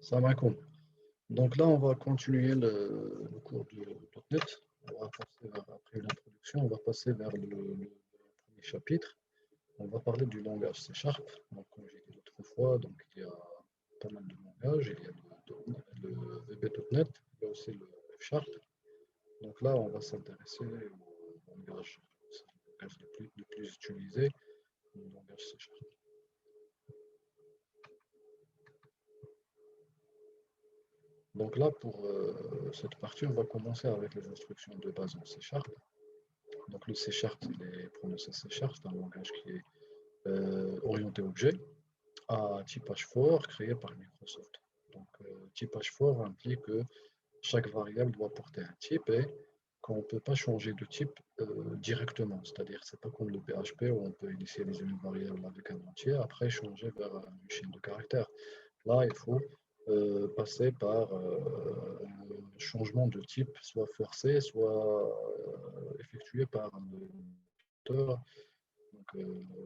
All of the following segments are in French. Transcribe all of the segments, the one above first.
Salam alaikum. Donc là, on va continuer le cours de .NET. On va passer après l'introduction, on va passer vers le premier chapitre. On va parler du langage C Sharp. Donc, comme j'ai dit l'autre fois, donc, il y a pas mal de langages. Il y a le VB.NET, il y a aussi le F Sharp. Donc là, on va s'intéresser au langage, le plus utilisé, le langage C Sharp. Donc là, pour cette partie, on va commencer avec les instructions de base en C Sharp. Donc le C Sharp, il est prononcé C Sharp, c'est un langage qui est orienté objet à type H4 créé par Microsoft. Donc type H4 implique que chaque variable doit porter un type et qu'on ne peut pas changer de type directement. C'est-à-dire c'est pas comme le PHP où on peut initialiser une variable avec un entier, après changer vers une chaîne de caractères. Là, il faut passer par un changement de type, soit forcé, soit effectué par l'auteur, donc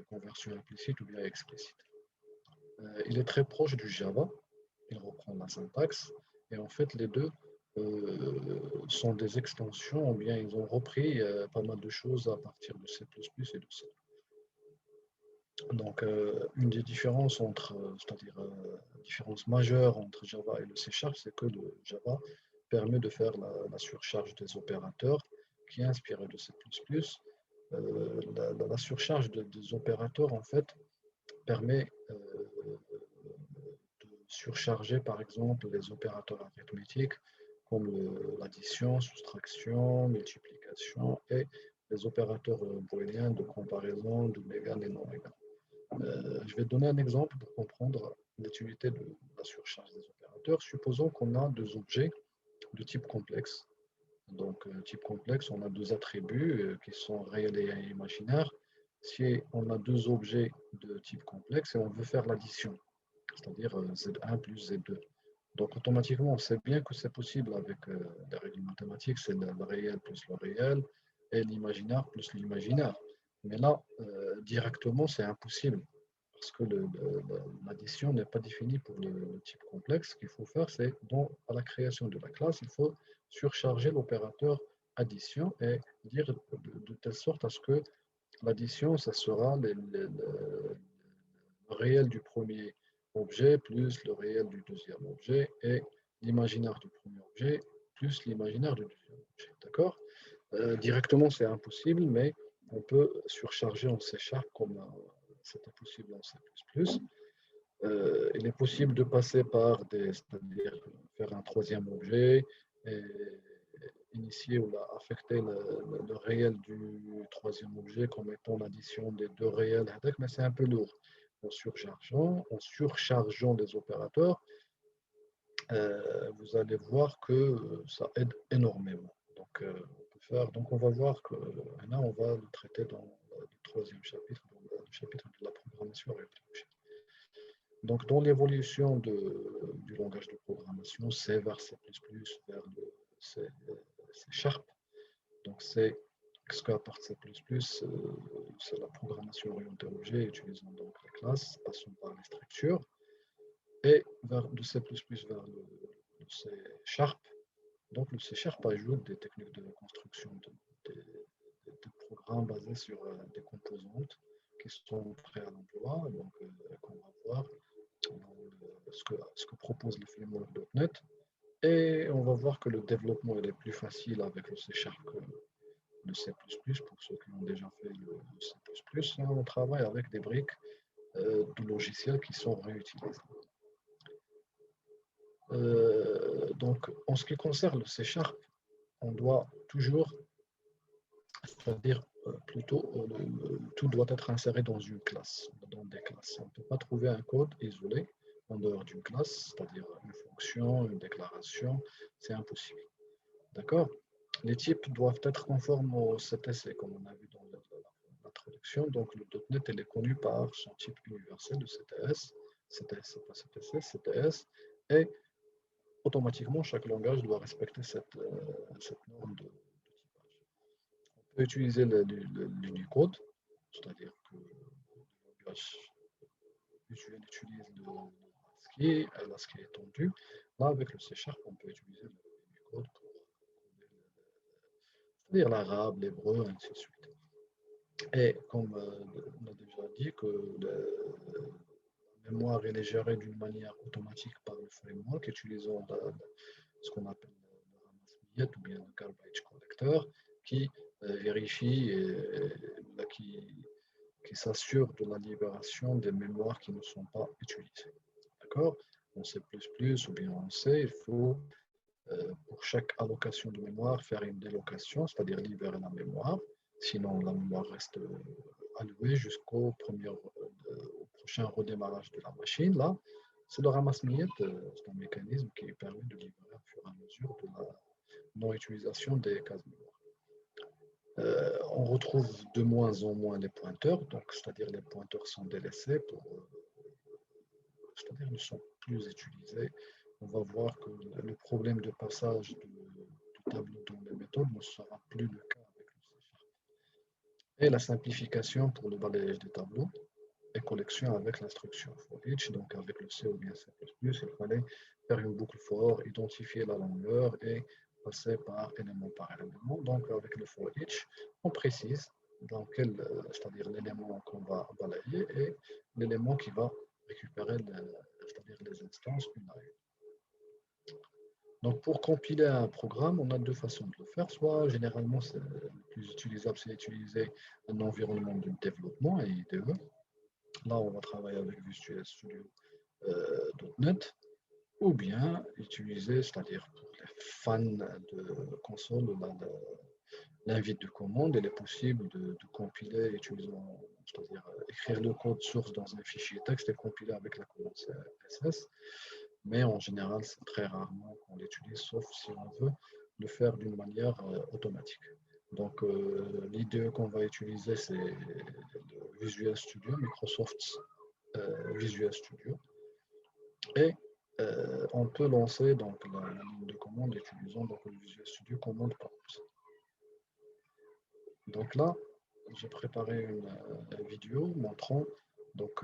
conversion implicite ou bien explicite. Il est très proche du Java, il reprend la syntaxe, et en fait les deux sont des extensions, ou bien ils ont repris pas mal de choses à partir de C++ et de C. Donc une des différences entre, c'est-à-dire différence majeure entre Java et le C Sharp, c'est que le Java permet de faire la surcharge des opérateurs qui est inspirée de C++. La surcharge des opérateurs, en fait, permet de surcharger, par exemple, les opérateurs arithmétiques comme l'addition, soustraction, multiplication et les opérateurs booléens de comparaison, double égal et non égal. Je vais donner un exemple pour comprendre l'utilité de la surcharge des opérateurs. Supposons qu'on a deux objets de type complexe. Donc, type complexe, on a deux attributs qui sont réels et imaginaires. Si on a deux objets de type complexe et on veut faire l'addition, c'est-à-dire Z1 plus Z2. Donc, automatiquement, on sait bien que c'est possible avec les règles mathématiques, c'est le réel plus le réel et l'imaginaire plus l'imaginaire. Mais là, directement, c'est impossible parce que l'addition n'est pas définie pour le type complexe. Ce qu'il faut faire, c'est à la création de la classe, il faut surcharger l'opérateur addition et dire de telle sorte à ce que l'addition, ça sera le réel du premier objet plus le réel du deuxième objet et l'imaginaire du premier objet plus l'imaginaire du deuxième objet. D'accord? Directement, c'est impossible, mais on peut surcharger en C# comme c'était possible en C++. Il est possible de passer par c'est-à-dire faire un troisième objet et initier ou affecter le réel du troisième objet comme étant l'addition des deux réels, mais c'est un peu lourd. En surchargeant les opérateurs, vous allez voir que ça aide énormément. Donc on va voir que là, on va le traiter dans le troisième chapitre, dans le chapitre de la programmation orientée. Donc, dans l'évolution du langage de programmation, C vers C++, vers le C Sharp, donc c'est ce qu'apporte C++, c'est la programmation orientée objet, utilisant donc les classes, passant par les structures, et de C++ vers le C Sharp. Donc, le C Sharp ajoute des techniques de construction des programmes basés sur des composantes qui sont prêts à l'emploi, donc qu'on va voir ce que propose le framework .NET. Et on va voir que le développement est plus facile avec le C Sharp que le C++, pour ceux qui ont déjà fait le C++. Là, on travaille avec des briques de logiciels qui sont réutilisés. Donc, en ce qui concerne le C Sharp, on doit toujours, c'est-à-dire plutôt, tout doit être inséré dans une classe, dans des classes. On ne peut pas trouver un code isolé en dehors d'une classe, c'est-à-dire une fonction, une déclaration, c'est impossible. D'accord? Les types doivent être conformes au CTC, comme on a vu dans l'introduction. Donc, le .NET elle est connu par son type universel de CTS. CTS, c'est pas CTC, CTS. Et automatiquement, chaque langage doit respecter cette norme de typage. On peut utiliser l'Unicode, c'est-à-dire que le langage utilise ASCII, l'ASCII étendu. Là, avec le C#, on peut utiliser le code pour c'est-à-dire l'arabe, l'hébreu, ainsi de suite. Et comme on a déjà dit que la mémoire elle est gérée d'une manière automatique par le framework, utilisant ce qu'on appelle le ramasse-miettes ou bien le garbage collector, qui vérifie et qui s'assure de la libération des mémoires qui ne sont pas utilisées. D'accord? En C++ ou bien en C, il faut pour chaque allocation de mémoire faire une délocation, c'est-à-dire libérer la mémoire. Sinon, la mémoire reste allouée jusqu'au prochain redémarrage de la machine. Là, c'est le ramasse-miettes, c'est un mécanisme qui permet de libérer au fur et à mesure de la non-utilisation des cases mémoire. On retrouve de moins en moins les pointeurs, donc c'est-à-dire les pointeurs sont délaissés, c'est-à-dire ne sont plus utilisés. On va voir que le problème de passage du tableau dans les méthodes ne sera plus le cas avec le C#. Et la simplification pour le balayage des tableaux et collection avec l'instruction for each, donc avec le C ou bien C++, il fallait faire une boucle for, identifier la longueur et passer par élément. Donc avec le for each, on précise dans quel, c'est-à-dire l'élément qu'on va balayer et l'élément qui va récupérer c'est-à-dire les instances une à une. Donc pour compiler un programme, on a deux façons de le faire. Soit généralement, le plus utilisable, c'est d'utiliser un environnement de développement, un IDE. Là, on va travailler avec Visual Studio .NET, ou bien utiliser, c'est-à-dire pour les fans de console, l'invite de commande, il est possible de compiler utilisant, c'est-à-dire écrire le code source dans un fichier texte et compiler avec la commande CSS. Mais en général, c'est très rarement qu'on l'utilise, sauf si on veut le faire d'une manière automatique. Donc, l'idée qu'on va utiliser, c'est le Visual Studio, Microsoft Visual Studio. Et on peut lancer donc, la ligne de commande utilisant donc, le Visual Studio commande prompt. Donc là, j'ai préparé une vidéo montrant donc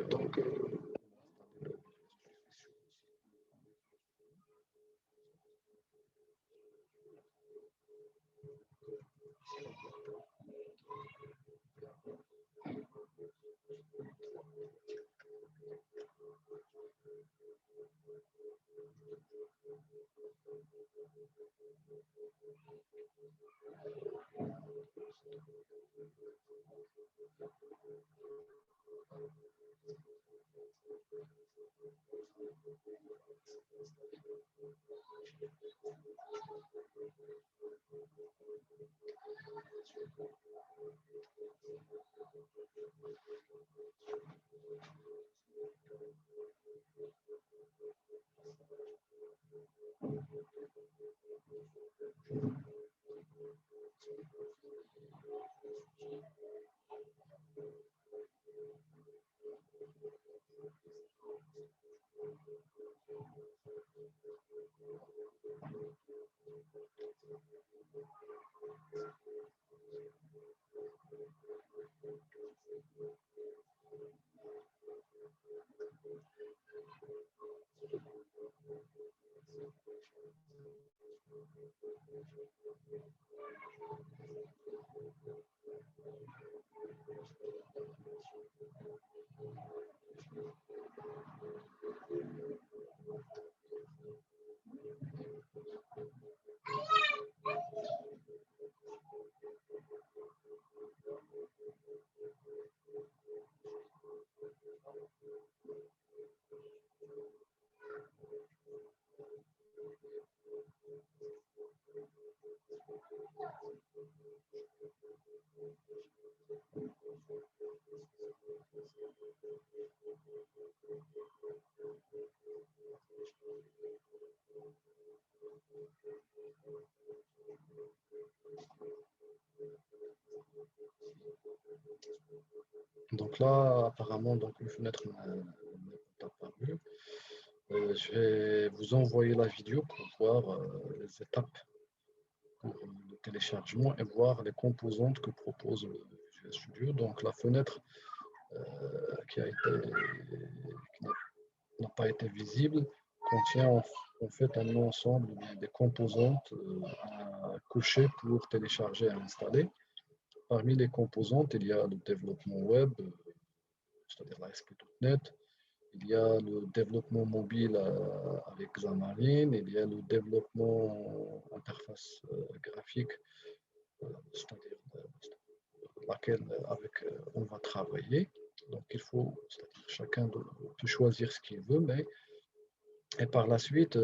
donc là, apparemment, donc, une fenêtre n'est pas apparue. Je vais vous envoyer la vidéo pour voir les étapes pour le téléchargement et voir les composantes que propose le Visual Studio. Donc la fenêtre qui n'a pas été visible, contient en fait un ensemble des composantes à cocher pour télécharger et installer. Parmi les composantes, il y a le développement web, c'est-à-dire l'ASP.NET. Il y a le développement mobile avec Xamarin. Il y a le développement interface graphique, c'est-à-dire laquelle avec on va travailler. Donc il faut, chacun peut choisir ce qu'il veut, mais et par la suite,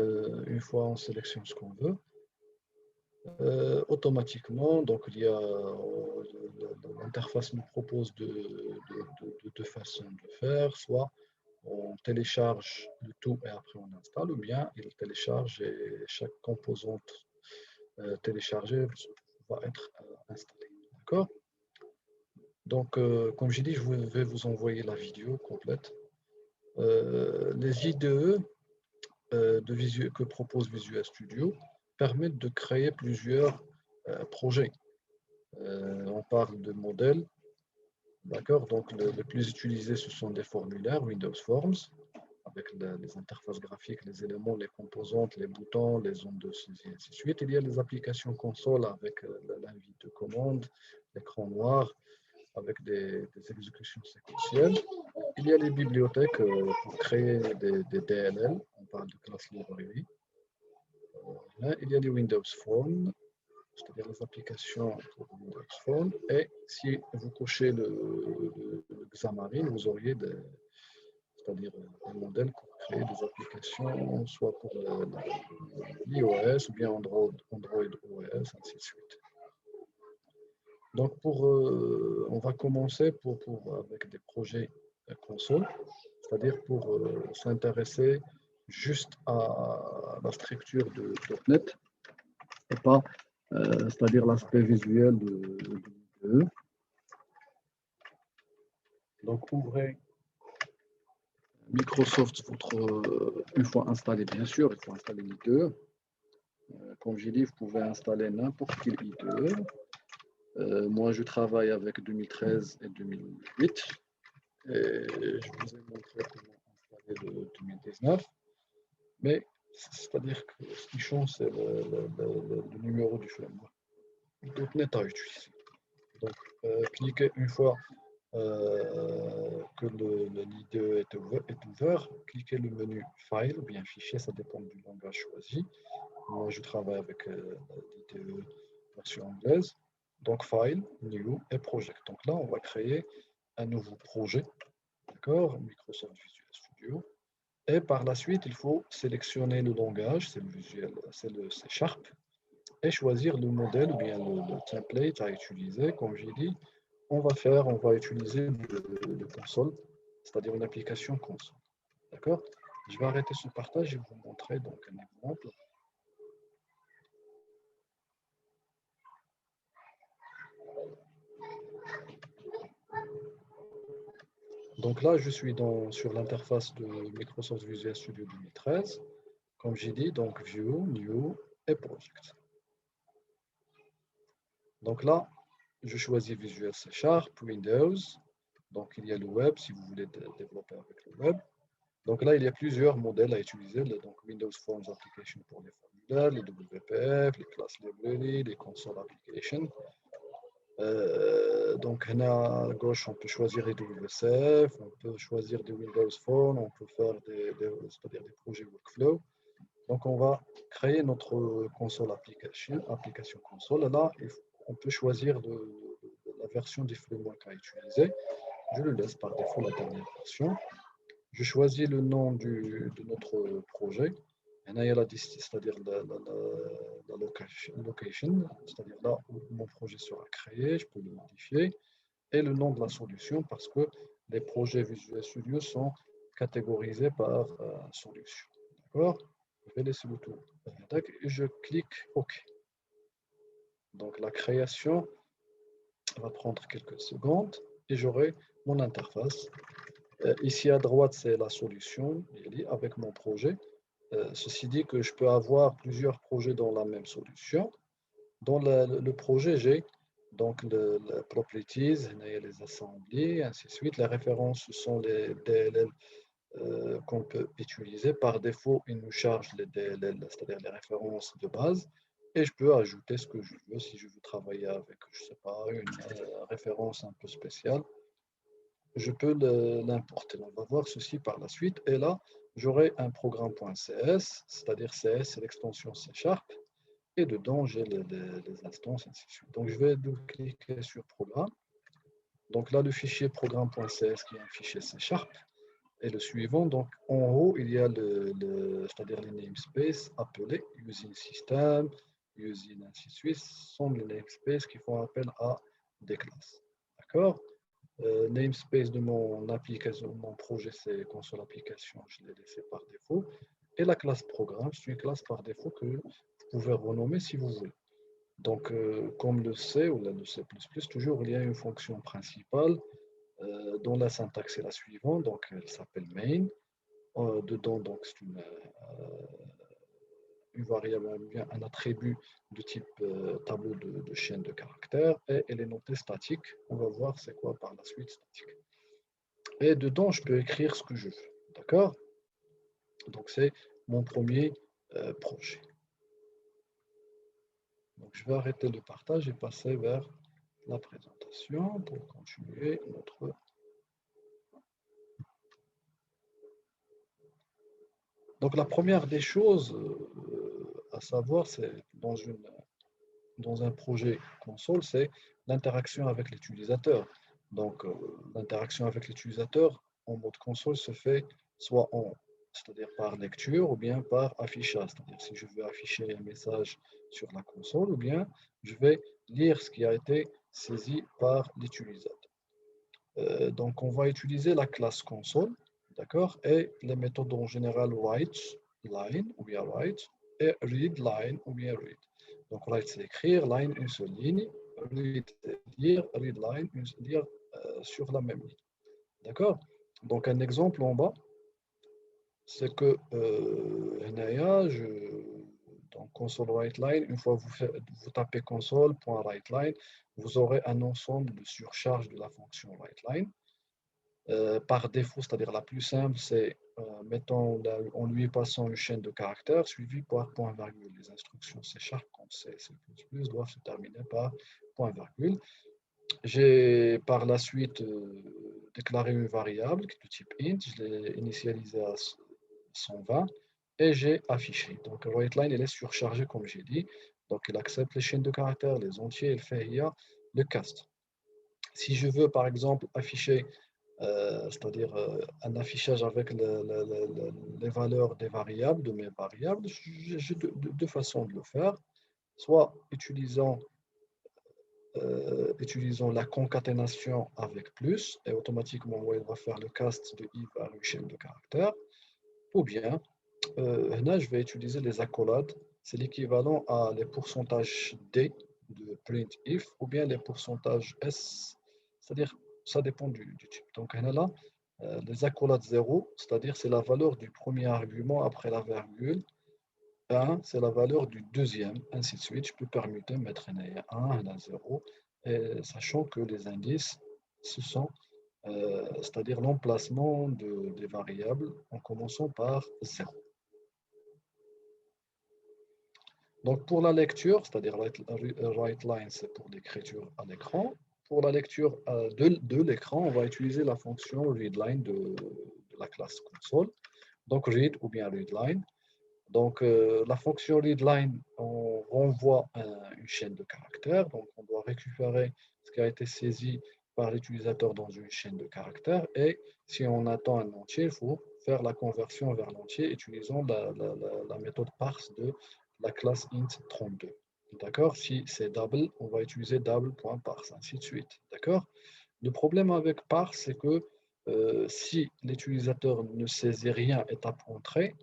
une fois on sélectionne ce qu'on veut, automatiquement, donc il y a l'interface nous propose deux façons de faire, soit on télécharge le tout et après on installe, ou bien il télécharge et chaque composante téléchargée va être installée. D'accord? Donc, comme j'ai dit, je vais vous envoyer la vidéo complète. Les IDE que propose Visual Studio permettent de créer plusieurs projets. On parle de modèles, d'accord? Donc, les plus utilisés, ce sont des formulaires, Windows Forms, avec les interfaces graphiques, les éléments, les composantes, les boutons, les zones de saisie, et ainsi de suite. Il y a les applications console avec l'invite de commande, l'écran noir, avec des exécutions séquentielles. Il y a les bibliothèques pour créer des DLL, on parle de class library. Il y a les Windows Phone, c'est-à-dire les applications pour Windows Phone. Et si vous cochez le Xamarin, vous auriez c'est-à-dire un modèle pour créer des applications, soit pour l'iOS ou bien Android OS, ainsi de suite. Donc, on va commencer avec des projets console, c'est-à-dire pour s'intéresser juste à la structure de .NET et pas, c'est-à-dire l'aspect visuel de l'IDE. Donc, ouvrez Microsoft, une fois installé, bien sûr, il faut installer l'IDE. Comme j'ai dit, vous pouvez installer n'importe quel IDE. Moi, je travaille avec 2013 et 2008. Et je vous ai montré comment installer le 2019. Mais c'est-à-dire que ce qui change, c'est le numéro du framework. .NET à utiliser. Donc, cliquez une fois que l'IDE est ouvert, cliquez le menu File ou bien Fichier, ça dépend du langage choisi. Moi, je travaille avec l'IDE version anglaise. Donc, File, New et Project. Donc là, on va créer un nouveau projet, d'accord, Microsoft Visual Studio. Et par la suite, il faut sélectionner le langage, c'est le Visual, c'est le C#, et choisir le modèle ou bien le template à utiliser. Comme j'ai dit, on va utiliser le console, c'est-à-dire une application console. D'accord? Je vais arrêter ce partage et vous montrer donc un exemple. Donc là, je suis sur l'interface de Microsoft Visual Studio 2013. Comme j'ai dit, donc View, New et Project. Donc là, je choisis Visual C#, Windows. Donc il y a le web si vous voulez développer avec le web. Donc là, il y a plusieurs modèles à utiliser. Donc Windows Forms Application pour les formulaires, les WPF, les Class Library, les Console Applications. Donc à gauche, on peut choisir les WCF, on peut choisir des Windows Phone, on peut faire c'est-à-dire des projets workflow. Donc on va créer notre console application console. Là, on peut choisir la version des frameworks à utiliser. Je le laisse par défaut la dernière version. Je choisis le nom de notre projet. Et là, il y a c'est-à-dire la location, c'est-à-dire là où mon projet sera créé, je peux le modifier. Et le nom de la solution parce que les projets Visual Studio sont catégorisés par solution. D'accord? Je vais laisser le tour. Et je clique OK. Donc la création va prendre quelques secondes et j'aurai mon interface. Ici à droite, c'est la solution avec mon projet. Ceci dit que je peux avoir plusieurs projets dans la même solution. Dans le projet, j'ai donc les properties, les assemblées, ainsi de suite. Les références, ce sont les DLL qu'on peut utiliser. Par défaut, il nous charge c'est-à-dire les références de base, et je peux ajouter ce que je veux. Si je veux travailler avec, je sais pas, une référence un peu spéciale, je peux l'importer. On va voir ceci par la suite. Et là, j'aurai un programme.cs, c'est-à-dire CS, c'est l'extension C#, et dedans, j'ai les instances, ainsi de suite. Donc, je vais double-cliquer sur Programme. Donc là, le fichier programme.cs qui est un fichier C#, et le suivant. Donc, en haut, il y a c'est-à-dire les namespaces appelés using system, using ainsi de suite, sont les namespaces qui font appel à des classes. D'accord? Namespace de mon application, mon projet, c'est console application, je l'ai laissé par défaut. Et la classe programme, c'est une classe par défaut que vous pouvez renommer si vous voulez. Donc, comme le C ou le C++, toujours, il y a une fonction principale dont la syntaxe est la suivante. Donc, elle s'appelle main. Dedans, donc, c'est une variable, bien un attribut de type tableau de chaîne de caractères, et elle est notée statique. On va voir c'est quoi par la suite statique. Et dedans, je peux écrire ce que je veux. D'accord? Donc, c'est mon premier projet. Donc, je vais arrêter le partage et passer vers la présentation pour continuer notre... Donc, la première des choses à savoir, c'est dans un projet console, c'est l'interaction avec l'utilisateur. Donc, l'interaction avec l'utilisateur en mode console se fait soit c'est-à-dire par lecture ou bien par affichage. C'est-à-dire si je veux afficher un message sur la console ou bien je vais lire ce qui a été saisi par l'utilisateur. Donc, on va utiliser la classe console, d'accord, et les méthodes en général write line ou bien write et read line ou bien read. Donc, write, c'est écrire, line, une seule ligne, read, c'est lire, read line, lire sur la même ligne. D'accord? Donc, un exemple en bas, c'est que donc console writeLine, une fois vous tapez console.writeLine, vous aurez un ensemble de surcharge de la fonction writeLine. Par défaut, c'est-à-dire la plus simple, c'est mettons en lui passant une chaîne de caractères suivie par point virgule. Les instructions C# comme C++ doivent se terminer par point virgule. J'ai par la suite déclaré une variable de type int, je l'ai initialisée à 120 et j'ai affiché. Donc writeLine, elle est surchargée comme j'ai dit. Donc il accepte les chaînes de caractères, les entiers, il fait IA, le cast. Si je veux par exemple afficher c'est-à-dire un affichage avec les valeurs des variables, de mes variables, j'ai deux façons de le faire. Soit utilisant la concaténation avec plus, et automatiquement, il va faire le cast de i vers une chaîne de caractères. Ou bien, là, je vais utiliser les accolades. C'est l'équivalent à les pourcentages D de printf ou bien les pourcentages S, c'est-à-dire ça dépend du type. Donc là, les accolades 0, c'est-à-dire c'est la valeur du premier argument après la virgule. 1, c'est la valeur du deuxième, ainsi de suite. Je peux permuter, mettre un à 1, un à 0, et sachant que les indices, ce sont, c'est-à-dire l'emplacement des variables en commençant par 0. Donc pour la lecture, c'est-à-dire write line, c'est pour l'écriture à l'écran. Pour la lecture de l'écran, on va utiliser la fonction readLine de la classe console. Donc read ou bien readLine. Donc la fonction readLine, on renvoie une chaîne de caractères. Donc on doit récupérer ce qui a été saisi par l'utilisateur dans une chaîne de caractères. Et si on attend un entier, il faut faire la conversion vers l'entier utilisant la méthode parse de la classe int32. D'accord? Si c'est double, on va utiliser double.parse, ainsi de suite. D'accord? Le problème avec parse, c'est que si l'utilisateur ne saisit rien étape entrée,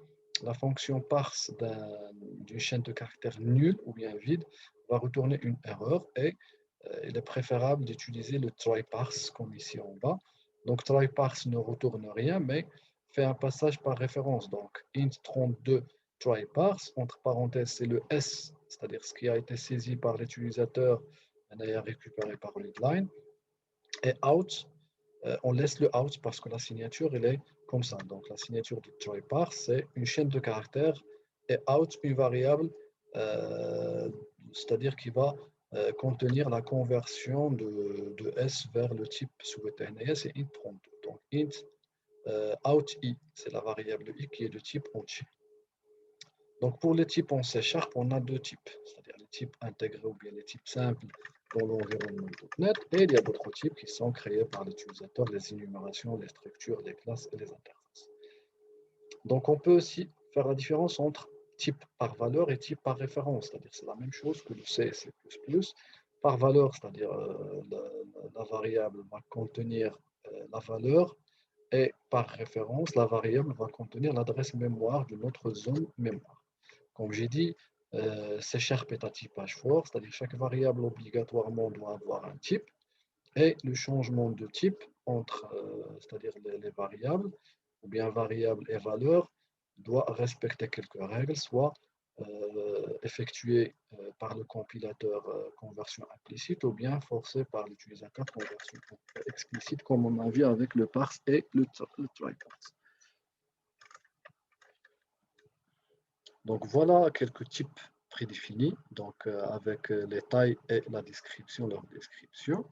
la fonction parse d'une chaîne de caractères nulle ou bien vide va retourner une erreur et il est préférable d'utiliser le try parse comme ici en bas. Donc try parse ne retourne rien mais fait un passage par référence. Donc int32 try parse, entre parenthèses, c'est le S, c'est-à-dire ce qui a été saisi par l'utilisateur et récupéré par readline. Et out, on laisse le out parce que la signature elle est comme ça. Donc, la signature de try-parse, c'est une chaîne de caractères et out, une variable, c'est-à-dire qui va contenir la conversion de S vers le type souhaité. Et c'est int32. Donc, int out i, c'est la variable i qui est de type entier. Donc, pour les types en C#, on a deux types, c'est-à-dire les types intégrés ou bien les types simples dans l'environnement .NET, et il y a d'autres types qui sont créés par l'utilisateur, les énumérations, les structures, les classes et les interfaces. Donc, on peut aussi faire la différence entre type par valeur et type par référence, c'est-à-dire c'est la même chose que le C et C++. Par valeur, c'est-à-dire la variable va contenir la valeur, et par référence, la variable va contenir l'adresse mémoire de notre zone mémoire. Comme j'ai dit, C# est à typage fort, c'est-à-dire chaque variable obligatoirement doit avoir un type, et le changement de type entre c'est-à-dire les variables, ou bien variables et valeurs, doit respecter quelques règles, soit effectué par le compilateur conversion implicite, ou bien forcé par l'utilisateur conversion explicite, comme on a vu avec le parse et le try-parse. Donc voilà quelques types prédéfinis, donc avec les tailles et la description, leur description.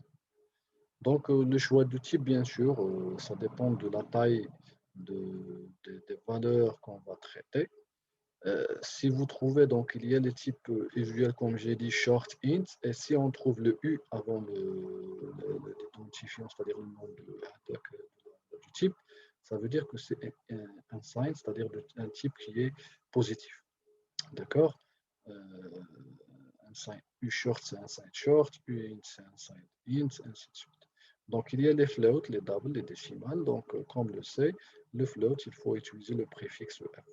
Donc le choix de type, bien sûr, ça dépend de la taille des valeurs qu'on va traiter. Si vous trouvez, donc il y a les types usuels, comme j'ai dit, short, int, et si on trouve le U avant l'identifiant, c'est-à-dire le nom du type, ça veut dire que c'est un sign, c'est-à-dire un type qui est positif. D'accord? Un sign U short, c'est un sign short, U int, c'est un sign int, ainsi de suite. Donc, il y a les floats, les doubles, les décimales. Donc, comme le sait, le float, il faut utiliser le préfixe F.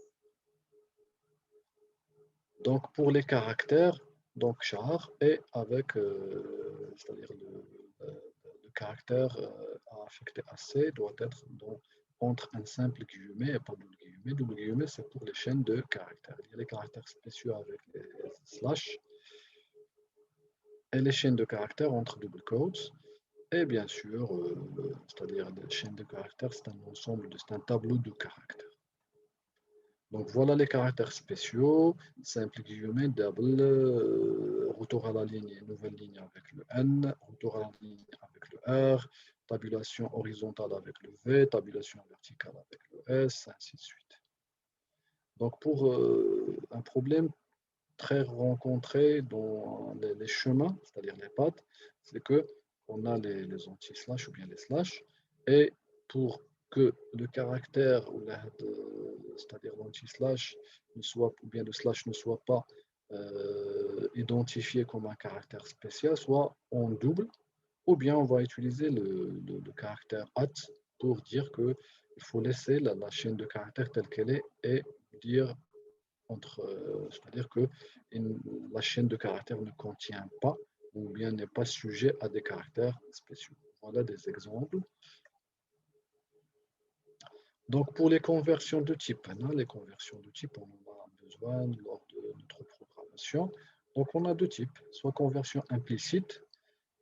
Donc, pour les caractères, donc char, et avec, c'est-à-dire le caractère à affecter à C doit être entre un simple guillemet et pas double guillemet. Double guillemet, c'est pour les chaînes de caractères. Il y a les caractères spéciaux avec les slash, et les chaînes de caractères entre double quotes. Et bien sûr, c'est-à-dire les chaînes de caractères, c'est un ensemble, c'est un tableau de caractères. Donc voilà les caractères spéciaux, simple guillemet, double, retour à la ligne, nouvelle ligne avec le N, retour à la ligne avec le R, tabulation horizontale avec le V, tabulation verticale avec le S, ainsi de suite. Donc pour un problème très rencontré dans les chemins, c'est-à-dire les pattes, c'est que on a les anti-slash ou bien les slash, et pour que le caractère, c'est-à-dire l'anti-slash, ou bien le slash ne soit pas identifié comme un caractère spécial, soit en double, ou bien on va utiliser le caractère at pour dire qu'il faut laisser la chaîne de caractères telle qu'elle est et dire c'est-à-dire que la chaîne de caractères ne contient pas ou bien n'est pas sujet à des caractères spéciaux. Voilà des exemples. Donc pour les conversions de type, les conversions de type, on en a besoin lors de notre programmation. Donc on a deux types, soit conversion implicite,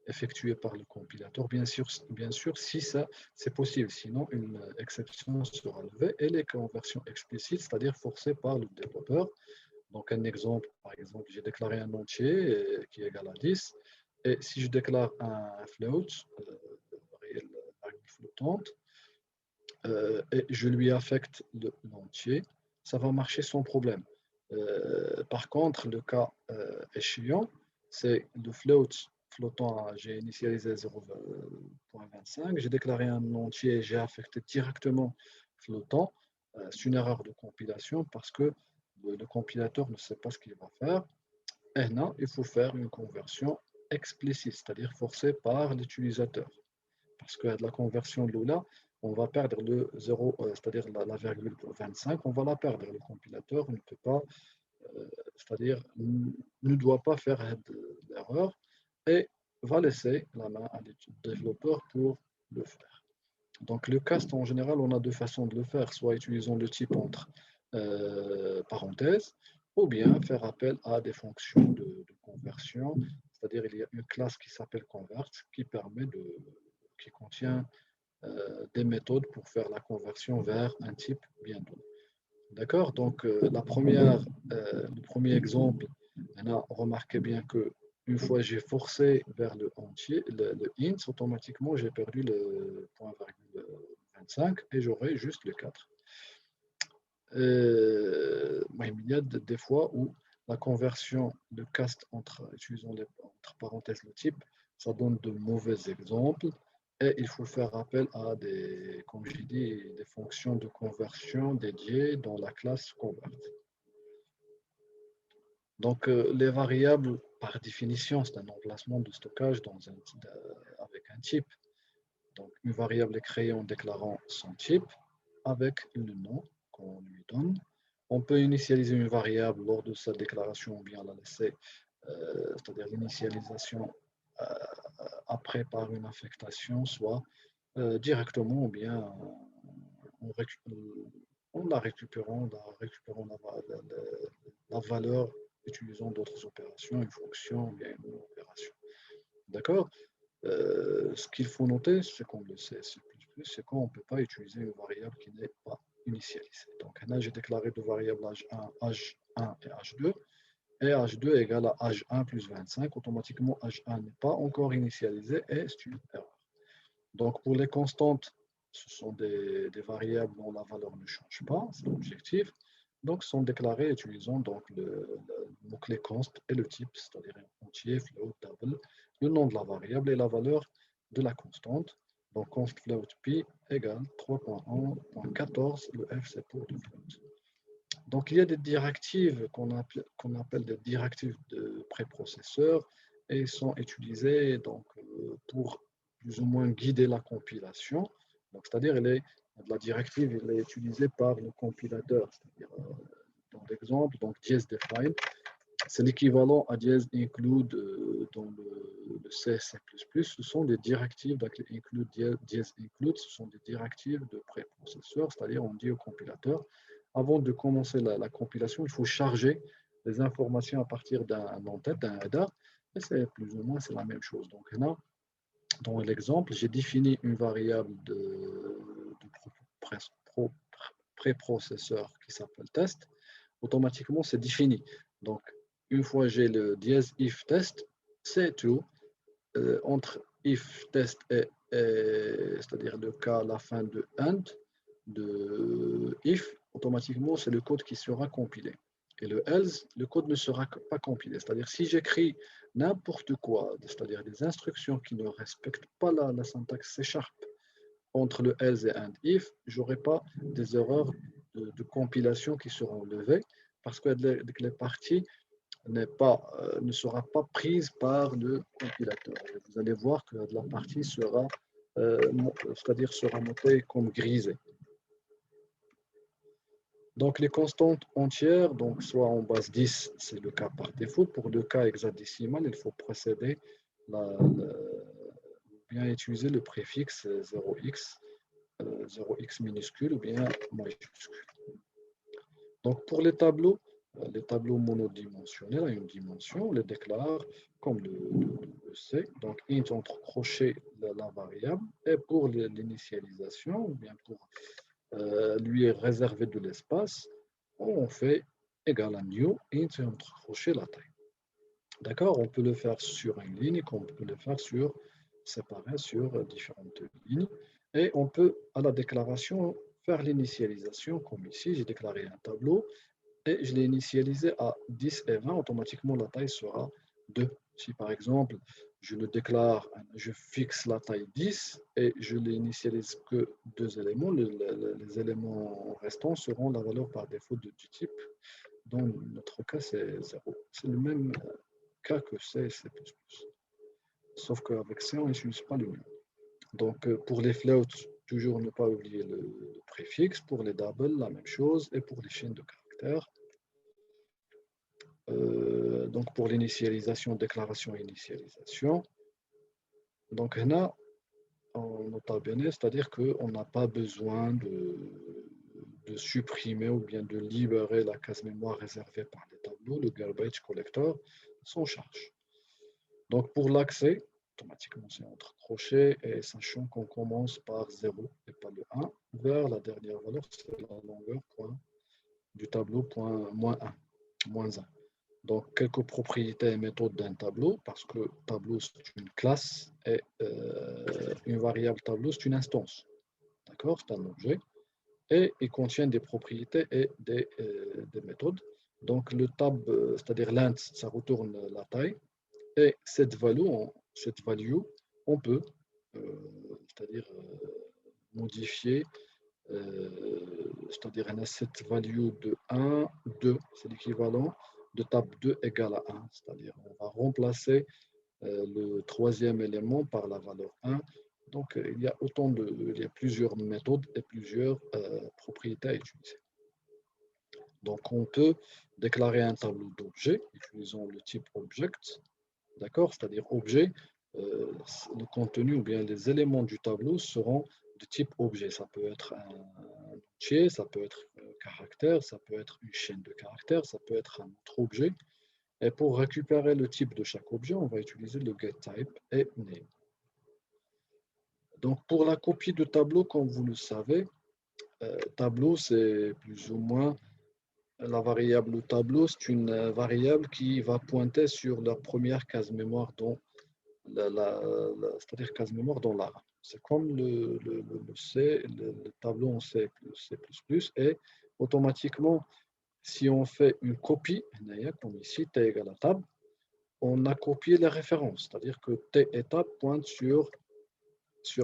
effectuée par le compilateur, bien sûr si ça c'est possible, sinon une exception sera levée, et les conversions explicites, c'est-à-dire forcées par le développeur. Donc, un exemple, par exemple, j'ai déclaré un entier qui est égal à 10. Et si je déclare un float, réel variable flottante, et je lui affecte l'entier, ça va marcher sans problème. Par contre, le cas échéant, c'est le float flottant, j'ai initialisé 0.25, j'ai déclaré un entier, j'ai affecté directement flottant. C'est une erreur de compilation parce que le compilateur ne sait pas ce qu'il va faire. Et non, il faut faire une conversion explicite, c'est-à-dire forcée par l'utilisateur. Parce que de la conversion de Lula, on va perdre le 0, c'est-à-dire la virgule 25, on va la perdre. Le compilateur ne peut pas, c'est-à-dire ne doit pas faire d'erreur et va laisser la main à développeur pour le faire. Donc le cast, en général, on a deux façons de le faire, soit utilisant le type entre parenthèses, ou bien faire appel à des fonctions de conversion, c'est-à-dire il y a une classe qui s'appelle convert qui contient des méthodes pour faire la conversion vers un type bien donné. D'accord? Donc, le premier exemple, on a remarqué bien que une fois j'ai forcé vers le entier, le int, automatiquement j'ai perdu le point virgule 25 et j'aurai juste le 4. Il y a des fois où la conversion de cast utilisant entre parenthèses le type, ça donne de mauvais exemples et il faut faire appel à des, comme j'ai dit, des fonctions de conversion dédiées dans la classe convert. Donc, les variables, par définition, c'est un emplacement de stockage avec un type. Donc, une variable est créée en déclarant son type avec le nom qu'on lui donne. On peut initialiser une variable lors de sa déclaration ou bien la laisser, c'est-à-dire l'initialisation euh, après par une affectation, soit directement ou bien en la valeur utilisant d'autres opérations, une fonction ou bien une opération. D'accord? Ce qu'il faut noter, c'est qu'on le sait, c'est qu'on ne peut pas utiliser une variable qui n'est pas initialisée. Donc là, j'ai déclaré deux variables H1, H1 et H2, et H2 égale à H1 plus 25. Automatiquement, H1 n'est pas encore initialisé et c'est une erreur. Donc pour les constantes, ce sont des variables dont la valeur ne change pas, c'est l'objectif. Donc sont déclarées utilisant donc le mot-clé const et le type, c'est-à-dire entier, float, double, le nom de la variable et la valeur de la constante. Donc const float pi égale 3.1.14, le f c'est pour le float. Donc il y a des directives qu'on appelle des directives de préprocesseur et sont utilisées donc, pour plus ou moins guider la compilation. C'est-à-dire la directive elle est utilisée par le compilateur. C'est-à-dire, dans l'exemple, donc dièse define, c'est l'équivalent à dièse include dans le C++. Ce sont des directives, donc include, dièse include, ce sont des directives de préprocesseur, c'est-à-dire on dit au compilateur, avant de commencer la compilation, il faut charger les informations à partir d'un en-tête, d'un header, et c'est plus ou moins c'est la même chose. Donc là, dans l'exemple, j'ai défini une variable de préprocesseur qui s'appelle test. Automatiquement, c'est défini. Donc, une fois j'ai le dièse if test, c'est tout. Entre if test et c'est-à-dire le cas à la fin de end, de if, automatiquement, c'est le code qui sera compilé. Et le else, le code ne sera pas compilé. C'est-à-dire si j'écris n'importe quoi, c'est-à-dire des instructions qui ne respectent pas la syntaxe C# entre le else et end if, je n'aurai pas des erreurs de compilation qui seront levées parce que les parties ne sera pas prise par le compilateur. Et vous allez voir que la partie sera, c'est-à-dire sera notée comme grisée. Donc les constantes entières, donc soit en base 10, c'est le cas par défaut. Pour le cas hexadécimal, il faut procéder bien utiliser le préfixe 0x, 0x minuscule ou bien majuscule. Donc pour les tableaux monodimensionnels à une dimension, on les déclare comme le C, donc int entre crochets la variable, et pour l'initialisation, ou bien pour lui réserver de l'espace, on fait égal à new, int entre crochets la taille. D'accord? On peut le faire sur une ligne, comme on peut le faire séparé sur différentes lignes. Et on peut, à la déclaration, faire l'initialisation, comme ici, j'ai déclaré un tableau, et je l'ai initialisé à 10 et 20, automatiquement la taille sera 2. Si par exemple, je le déclare, je fixe la taille 10 et je n'initialise que 2 éléments, les éléments restants seront la valeur par défaut du type. Dans notre cas, c'est 0. C'est le même cas que C et C++. Sauf qu'avec C, on n'utilise pas le même. Donc, pour les floats, toujours ne pas oublier le préfixe. Pour les doubles, la même chose. Et pour les chaînes de caractères, donc pour l'initialisation, déclaration et initialisation. Donc là, on nota bene, c'est-à-dire qu'on n'a pas besoin de supprimer ou bien de libérer la case mémoire réservée par les tableaux, le garbage collector, sans charge. Donc pour l'accès, automatiquement c'est entre crochets, et sachant qu'on commence par 0 et pas le 1, vers la dernière valeur, c'est la longueur du tableau point moins 1, moins 1. Donc, quelques propriétés et méthodes d'un tableau, parce que tableau, c'est une classe et une variable tableau, c'est une instance. D'accord? C'est un objet. Et il contient des propriétés et des méthodes. Donc, le tab, c'est-à-dire l'int, ça retourne la taille. Et cette value on peut, c'est-à-dire modifier, c'est-à-dire cette value de 1, 2, c'est l'équivalent de tab 2 égale à 1, c'est-à-dire on va remplacer le troisième élément par la valeur 1. Donc il y a plusieurs méthodes et plusieurs propriétés à utiliser. Donc on peut déclarer un tableau d'objet utilisant le type object, d'accord, c'est-à-dire objet, le contenu ou bien les éléments du tableau seront de type objet. Ça peut être un entier, ça peut être un caractère, ça peut être une chaîne de caractères, ça peut être un autre objet. Et pour récupérer le type de chaque objet, on va utiliser le getType et name. Donc pour la copie de tableau, comme vous le savez, tableau c'est plus ou moins la variable tableau, c'est une variable qui va pointer sur la première case mémoire dans c'est-à-dire case mémoire dans la RAM. C'est comme le tableau en C++, et automatiquement, si on fait une copie, comme ici, t égale à tab, on a copié les références, c'est-à-dire que t et tab pointent sur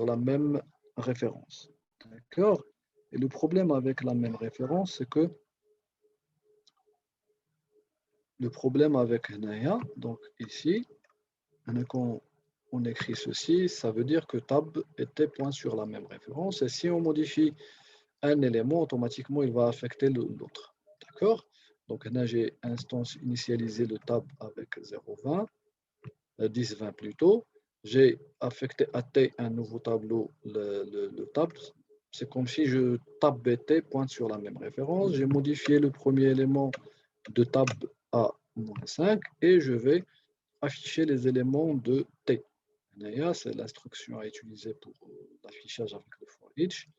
la même référence. D'accord? Et le problème avec la même référence, c'est que le problème avec Naya, donc ici, quand on écrit ceci, ça veut dire que tab était point sur la même référence. Et si on modifie un élément, automatiquement, il va affecter l'autre. D'accord? Donc là, j'ai instance initialisé le tab avec 0,20, 10, 20 plutôt. J'ai affecté à t un nouveau tableau, le tab. C'est comme si je tab bt pointe sur la même référence. J'ai modifié le premier élément de tab à -5 et je vais afficher les éléments de t. C'est l'instruction à utiliser pour l'affichage avec le for each.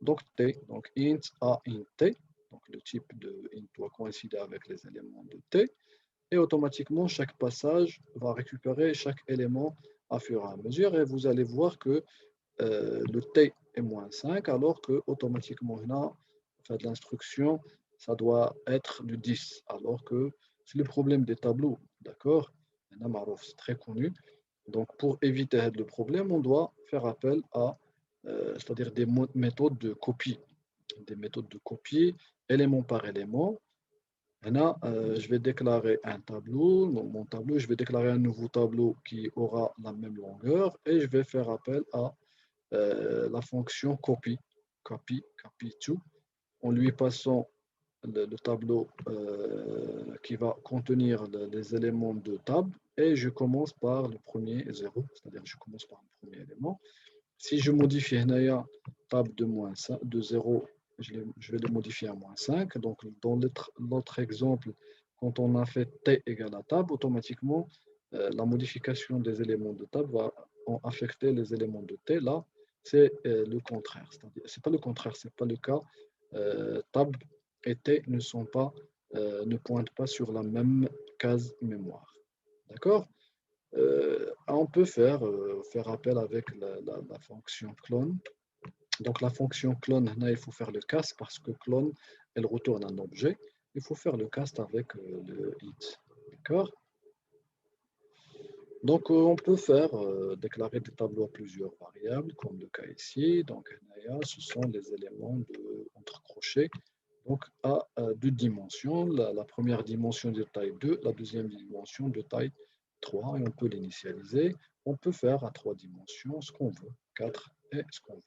Donc t, donc int a int t, donc le type de int doit coïncider avec les éléments de t, et automatiquement chaque passage va récupérer chaque élément à fur et à mesure, et vous allez voir que le t est -5, alors que automatiquement là, en fait, l'instruction, ça doit être du 10, alors que c'est le problème des tableaux, d'accord? C'est très connu. Donc, pour éviter le problème, on doit faire appel à, c'est-à-dire des méthodes de copie, élément par élément. Maintenant, je vais déclarer un tableau, mon tableau, je vais déclarer un nouveau tableau qui aura la même longueur et je vais faire appel à la fonction copy2, en lui passant le tableau qui va contenir les éléments de table, et je commence par le premier 0, c'est-à-dire je commence par le premier élément. Si je modifie table de 0, je vais le modifier à -5. Donc dans l'autre exemple, quand on a fait t égale à table, automatiquement la modification des éléments de table va affecter les éléments de t. Là, c'est le contraire. C'est pas le contraire, c'est pas le cas. Tab et t ne pointent pas sur la même case mémoire. D'accord? On peut faire appel avec la fonction clone. Donc la fonction clone, là, il faut faire le cast parce que clone, elle retourne un objet. Il faut faire le cast avec le it. D'accord? Donc on peut déclarer des tableaux à plusieurs variables, comme le cas ici. Donc ce sont les éléments entre crochets, donc à deux dimensions. La première dimension de taille 2, la deuxième dimension de taille 3, et on peut l'initialiser. On peut faire à 3 dimensions ce qu'on veut, 4 et ce qu'on veut.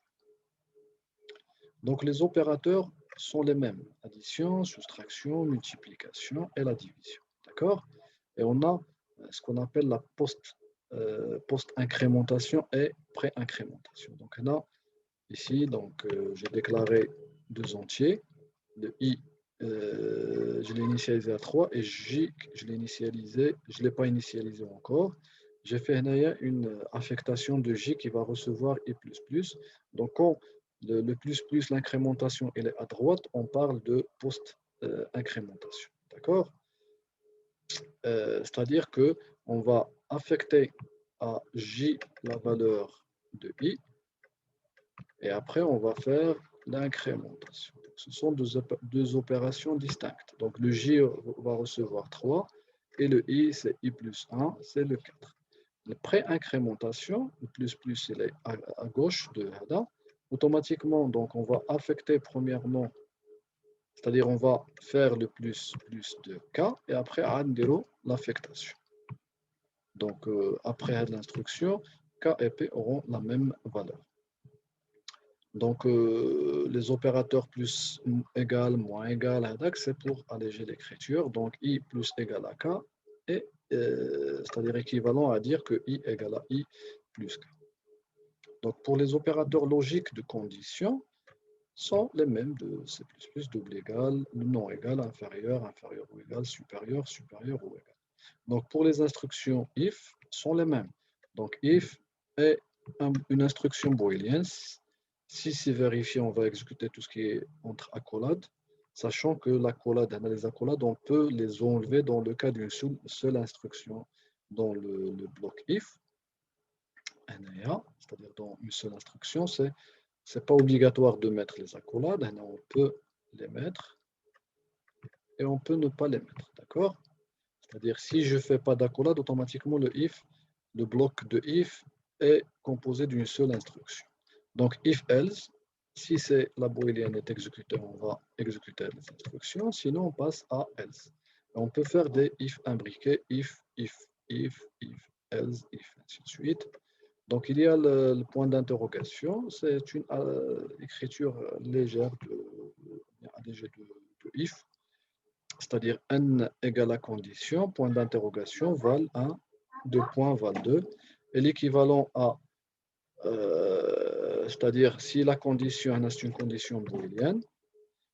Donc les opérateurs sont les mêmes, addition, soustraction, multiplication et la division. D'accord? Et on a ce qu'on appelle la post-incrémentation et pré-incrémentation. Donc là, ici, j'ai déclaré deux entiers. Le i, je l'ai initialisé à 3 et j, je l'ai initialisé, je ne l'ai pas initialisé encore. j'ai fait une affectation de J qui va recevoir I++. Donc, quand le plus, l'incrémentation, elle est à droite, on parle de post-incrémentation. D'accord? C'est-à-dire qu'on va affecter à J la valeur de I et après, on va faire l'incrémentation. Ce sont deux opérations distinctes. Donc, le J va recevoir 3 et le I, c'est I plus 1, c'est le 4. La pré-incrémentation, le plus, il est à gauche de Hada. Automatiquement, donc, on va affecter premièrement, c'est-à-dire on va faire le plus de K et après, Andero, l'affectation. Donc, après l'instruction, K et P auront la même valeur. Donc, les opérateurs plus égal, moins égal, c'est pour alléger l'écriture. Donc, I plus égal à K, et c'est-à-dire équivalent à dire que I égale à I plus K. Donc, pour les opérateurs logiques de condition, sont les mêmes de C++, double égal, non égal, inférieur, inférieur ou égal, supérieur, supérieur ou égal. Donc, pour les instructions if, sont les mêmes. Donc, if est une instruction booléenne. Si c'est vérifié, on va exécuter tout ce qui est entre accolades, sachant que les accolades, on peut les enlever dans le cas d'une seule instruction dans le bloc if, c'est-à-dire dans une seule instruction. C'est pas obligatoire de mettre les accolades, on peut les mettre et on peut ne pas les mettre, d'accord? C'est-à-dire si je ne fais pas d'accolade, automatiquement le bloc de if est composé d'une seule instruction. Donc if else, si la booléenne est exécutée, on va exécuter les instructions, sinon on passe à else. On peut faire des if imbriqués, if, else, if, ainsi de suite. Donc il y a le point d'interrogation, c'est une écriture légère de if, c'est-à-dire n égale à condition, point d'interrogation, val 1, 2 points, val 2, et l'équivalent à, c'est-à-dire si la condition est une condition booléenne,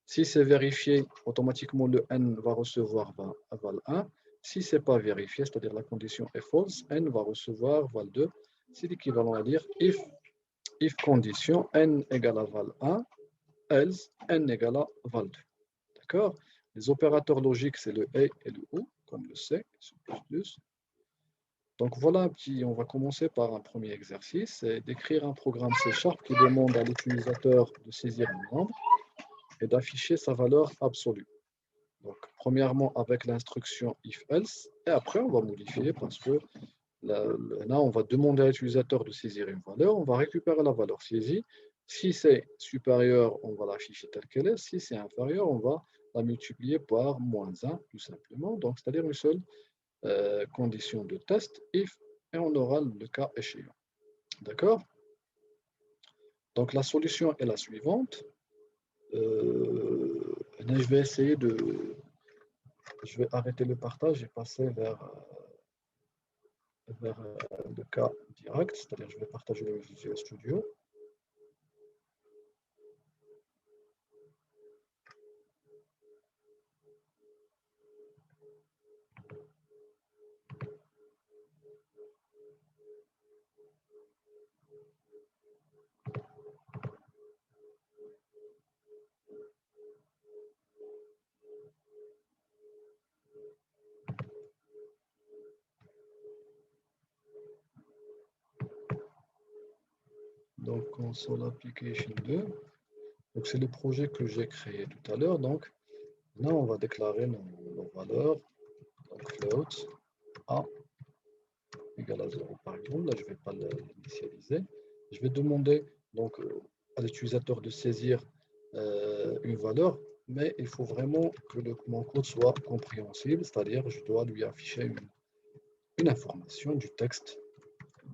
si c'est vérifié, automatiquement le n va recevoir val 1. Si ce n'est pas vérifié, c'est-à-dire la condition est false, n va recevoir val 2. C'est l'équivalent à dire if condition n égale à val 1, else n égale à val 2. D'accord? Les opérateurs logiques, c'est le et le ou, comme le C, C++. Donc voilà on va commencer par un premier exercice, c'est d'écrire un programme C# qui demande à l'utilisateur de saisir un nombre et d'afficher sa valeur absolue. Donc premièrement avec l'instruction if-else, et après on va modifier parce que là on va demander à l'utilisateur de saisir une valeur, on va récupérer la valeur saisie. Si c'est supérieur, on va l'afficher telle qu'elle est. Si c'est inférieur, on va la multiplier par moins 1, tout simplement. Donc, c'est-à-dire une seule condition de test, if, et on aura le cas échéant. D'accord? Donc, la solution est la suivante. Je vais essayer je vais arrêter le partage et passer vers le cas direct, c'est-à-dire je vais partager le Visual Studio. Donc, console application 2. Donc, c'est le projet que j'ai créé tout à l'heure. Donc, là, on va déclarer nos valeurs. Donc, float A égale à 0 par exemple. Là, je ne vais pas l'initialiser. Je vais demander donc, à l'utilisateur de saisir une valeur, mais il faut vraiment que mon code soit compréhensible, c'est-à-dire je dois lui afficher une information du texte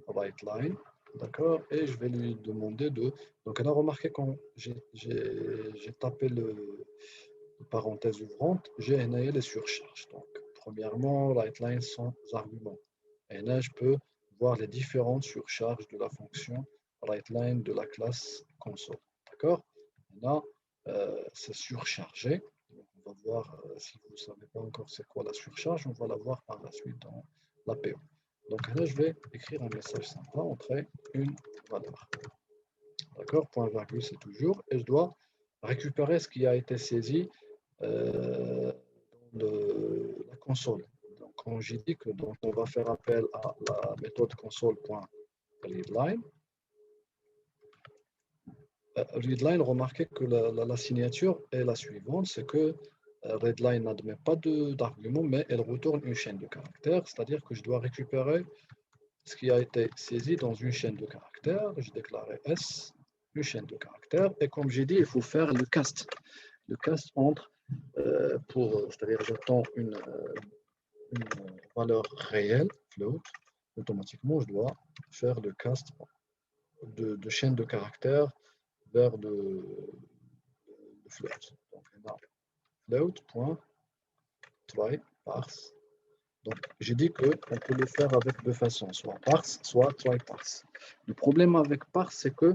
write line. D'accord? Et je vais lui demander de... Donc, elle a remarqué quand j'ai tapé le parenthèse ouvrante, j'ai énayé les surcharges. Donc, premièrement, writeLine sans argument. Et là, je peux voir les différentes surcharges de la fonction writeLine de la classe console. D'accord? Là, c'est surchargé. Donc, on va voir, si vous ne savez pas encore c'est quoi la surcharge, on va la voir par la suite dans l'APO. Donc là, je vais écrire un message sympa, entrer une valeur. D'accord, point virgule, c'est toujours. Et je dois récupérer ce qui a été saisi dans la console. Donc, quand j'ai dit que donc, on va faire appel à la méthode console.readline, readline, remarquez que la signature est la suivante, c'est que readline n'admet pas d'argument, mais elle retourne une chaîne de caractères, c'est-à-dire que je dois récupérer ce qui a été saisi dans une chaîne de caractères. Je déclare S, une chaîne de caractères, et comme j'ai dit, il faut faire le cast. Le cast entre, c'est-à-dire j'attends une valeur réelle, float, automatiquement je dois faire le cast de chaîne de caractères vers le float. Donc, float.try parse. Donc, j'ai dit qu'on peut le faire avec deux façons, soit parse, soit try parse. Le problème avec parse, c'est que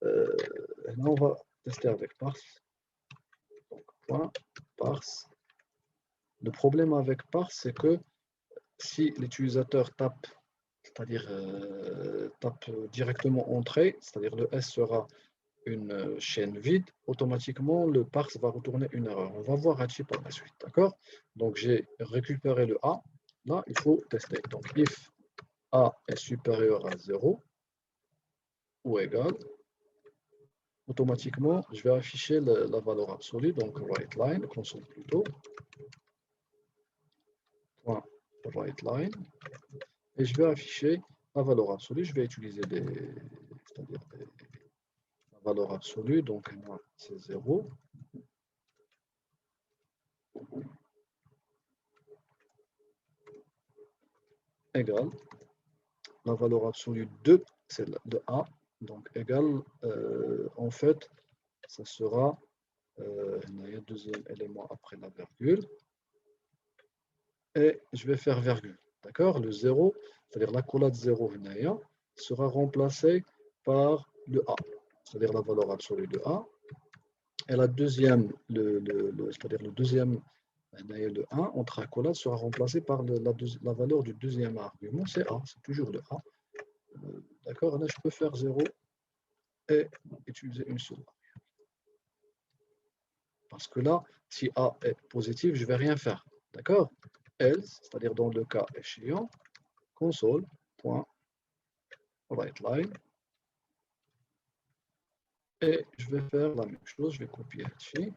là, on va tester avec parse. Donc, point parse. Le problème avec parse, c'est que si l'utilisateur tape, c'est-à-dire tape directement entrée, c'est-à-dire le S sera une chaîne vide, automatiquement le parse va retourner une erreur. On va voir là-dessus par la suite, d'accord? Donc j'ai récupéré le A, là il faut tester. Donc if A est supérieur à 0 ou égal, automatiquement je vais afficher la valeur absolue, donc WriteLine, console plutôt, point WriteLine, et je vais afficher la valeur absolue. Je vais utiliser c'est-à-dire la valeur absolue, donc c'est 0. Égale la valeur absolue de, c'est de A, donc égale, en fait, ça sera, il y a un deuxième élément après la virgule, et je vais faire virgule, d'accord? Le 0, c'est-à-dire l'accolade 0 sera remplacée par le A, c'est-à-dire la valeur absolue de A, et la deuxième, c'est-à-dire le deuxième, le 1 entre accolades sera remplacé par la valeur du deuxième argument, c'est A, c'est toujours le A. D'accord, là je peux faire 0 et utiliser une seule variable. Parce que là, si A est positif, je ne vais rien faire. D'accord? Else, c'est-à-dire dans le cas échéant, console.WriteLine. Et je vais faire la même chose, je vais copier ici.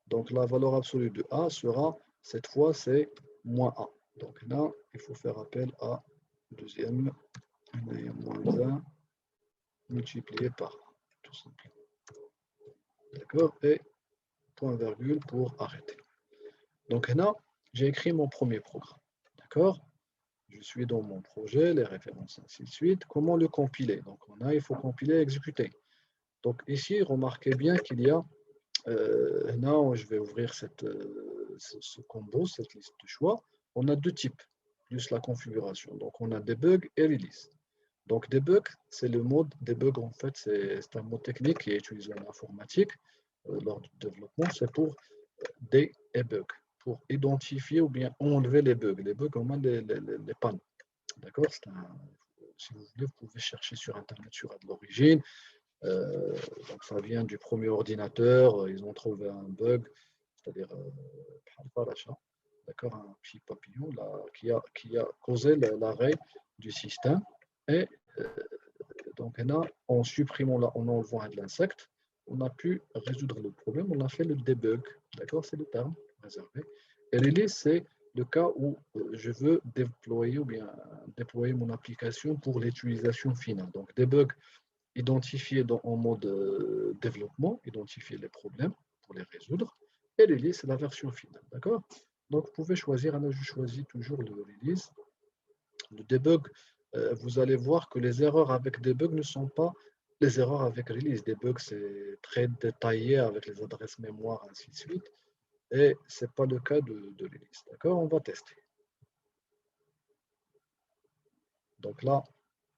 Donc la valeur absolue de A sera, cette fois, c'est moins A. Donc là, il faut faire appel à deuxième, moins 1 multiplié par A, tout simplement. D'accord? Et point virgule pour arrêter. Donc là, j'ai écrit mon premier programme. D'accord? Je suis dans mon projet, les références, ainsi de suite. Comment le compiler? Donc il faut compiler, exécuter. Donc ici, remarquez bien qu'il y a, là, je vais ouvrir ce combo, cette liste de choix. On a deux types, plus la configuration. Donc on a debug et release. Donc debug, c'est le mode debug, en fait, c'est un mot technique qui est utilisé en informatique lors du développement. C'est pour debug, pour identifier ou bien enlever les bugs. Les bugs, au moins les pannes. D'accord? Si vous voulez, vous pouvez chercher sur Internet sur l'origine. Donc ça vient du premier ordinateur. Ils ont trouvé un bug, c'est-à-dire d'accord, un petit papillon là, qui a causé l'arrêt du système. Et donc là, en supprimant, là, en enlevant de l'insecte, on a pu résoudre le problème. On a fait le debug. D'accord, c'est le terme réservé. Et release, c'est le cas où je veux déployer ou bien déployer mon application pour l'utilisation finale. Donc debug, identifier en mode développement, identifier les problèmes pour les résoudre. Et release, c'est la version finale. D'accord? Donc vous pouvez choisir, là je choisis toujours le release. Le debug, vous allez voir que les erreurs avec debug ne sont pas les erreurs avec release. Debug, c'est très détaillé avec les adresses mémoire, ainsi de suite. Et ce n'est pas le cas de release. D'accord? On va tester. Donc là,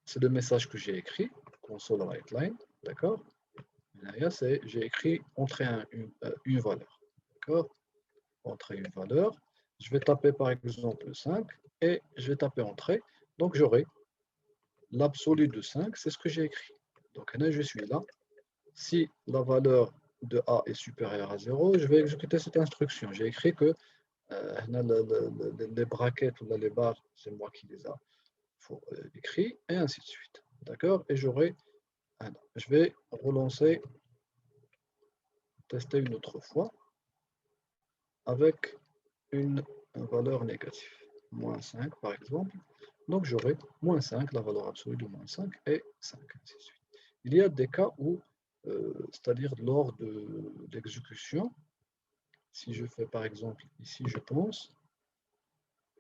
c'est le message que j'ai écrit, console WriteLine. D'accord? J'ai écrit entrer une valeur. D'accord? Entrer une valeur. Je vais taper par exemple 5 et je vais taper entrée. Donc j'aurai l'absolu de 5, c'est ce que j'ai écrit. Donc là, je suis là. Si la valeur de A est supérieure à 0, je vais exécuter cette instruction. J'ai écrit que les brackets ou les barres, c'est moi qui les a écrits, et ainsi de suite. D'accord? Et j'aurai, je vais relancer, tester une autre fois avec une valeur négative. Moins 5 par exemple. Donc j'aurai moins 5, la valeur absolue de moins 5 et 5, ainsi de suite. Il y a des cas où, c'est-à-dire lors de l'exécution, si je fais par exemple ici, je pense,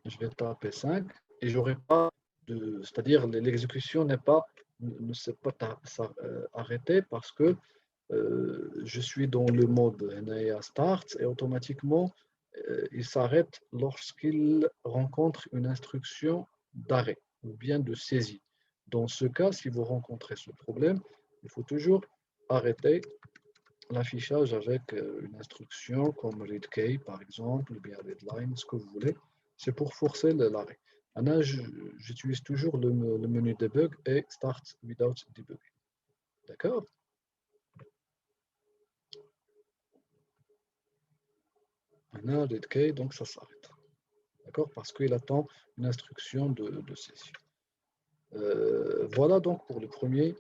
je vais taper 5 et j'aurai pas de, c'est-à-dire l'exécution ne s'est pas arrêtée parce que je suis dans le mode start et automatiquement il s'arrête lorsqu'il rencontre une instruction d'arrêt ou bien de saisie. Dans ce cas, si vous rencontrez ce problème, il faut toujours arrêter l'affichage avec une instruction comme readkey par exemple, ou bien readline, ce que vous voulez. C'est pour forcer l'arrêt. Maintenant, j'utilise toujours le menu debug et start without debug. D'accord? Maintenant, readkey, donc ça s'arrête. D'accord? Parce qu'il attend une instruction de saisie. Voilà donc pour le premier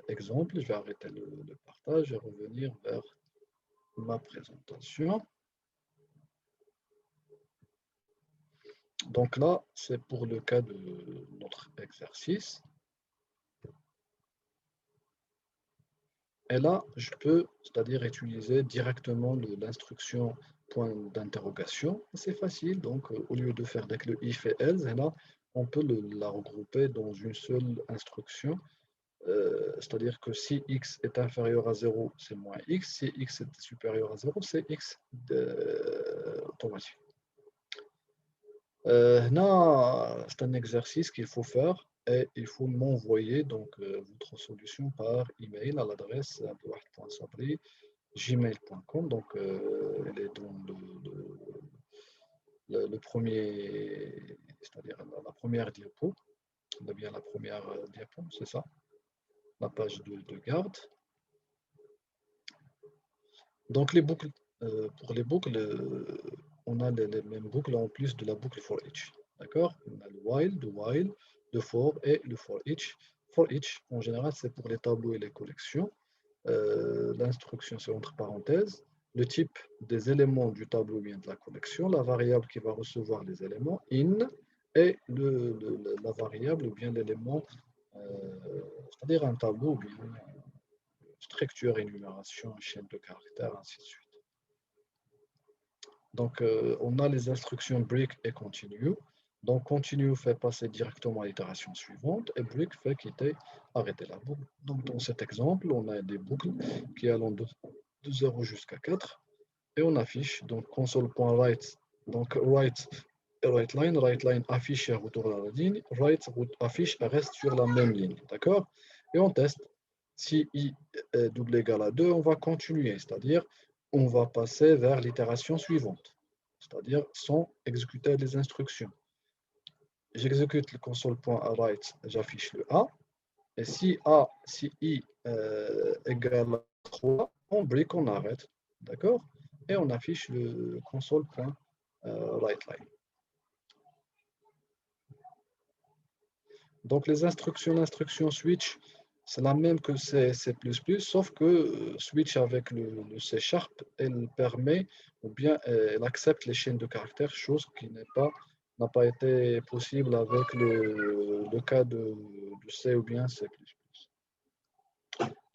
exemple. Je vais arrêter le partage et revenir vers ma présentation. Donc là, c'est pour le cas de notre exercice. Et là, je peux, c'est-à-dire utiliser directement l'instruction point d'interrogation. C'est facile, donc au lieu de faire avec le if et else, et là, on peut la regrouper dans une seule instruction. C'est-à-dire que si x est inférieur à 0, c'est moins x. Si x est supérieur à 0, c'est x automatique. Là, c'est un exercice qu'il faut faire et il faut m'envoyer donc votre solution par email à l'adresse abdelwahid.sabri@gmail.com. Donc, elle est dans le premier, c'est-à-dire la première diapo, bien la première diapo, c'est ça, la page de garde. Donc, les boucles, pour les boucles, on a les mêmes boucles en plus de la boucle for each. D'accord? On a le while, le for et le for each. For each, en général, c'est pour les tableaux et les collections. L'instruction, c'est entre parenthèses. Le type des éléments du tableau ou bien de la collection, la variable qui va recevoir les éléments, in, et la variable ou bien l'élément, c'est-à-dire un tableau ou bien structure, énumération, chaîne de caractères, ainsi de suite. Donc, on a les instructions break et continue. Donc, continue fait passer directement à l'itération suivante et break fait quitter, arrêter la boucle. Donc, dans cet exemple, on a des boucles qui allant de 0 jusqu'à 4 et on affiche donc console.write. Donc, write line affiche et retourne à la ligne, write affiche et reste sur la même ligne. D'accord? Et on teste. Si i est double égal à 2, on va continuer, c'est-à-dire on va passer vers l'itération suivante, c'est-à-dire sans exécuter les instructions. J'exécute le console.write, j'affiche le A, et si i égale à 3, on break, on arrête, d'accord? Et on affiche le console.writeLine. Donc les instructions, l'instruction switch, c'est la même que C++, sauf que switch avec le C#, elle permet, ou bien elle accepte les chaînes de caractères, chose qui n'a pas été possible avec le cas de C ou bien C++.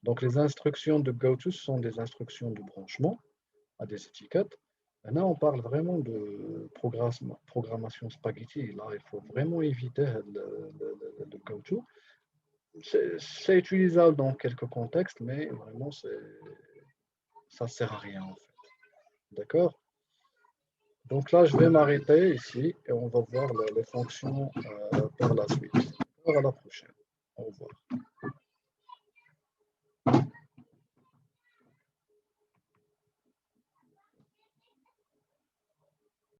Donc les instructions de goto sont des instructions de branchement à des étiquettes. Maintenant, on parle vraiment de programmation spaghetti. Là, il faut vraiment éviter le goto. C'est utilisable dans quelques contextes, mais vraiment, ça ne sert à rien en fait. D'accord? Donc là, je vais m'arrêter ici et on va voir les fonctions par la suite. À la prochaine.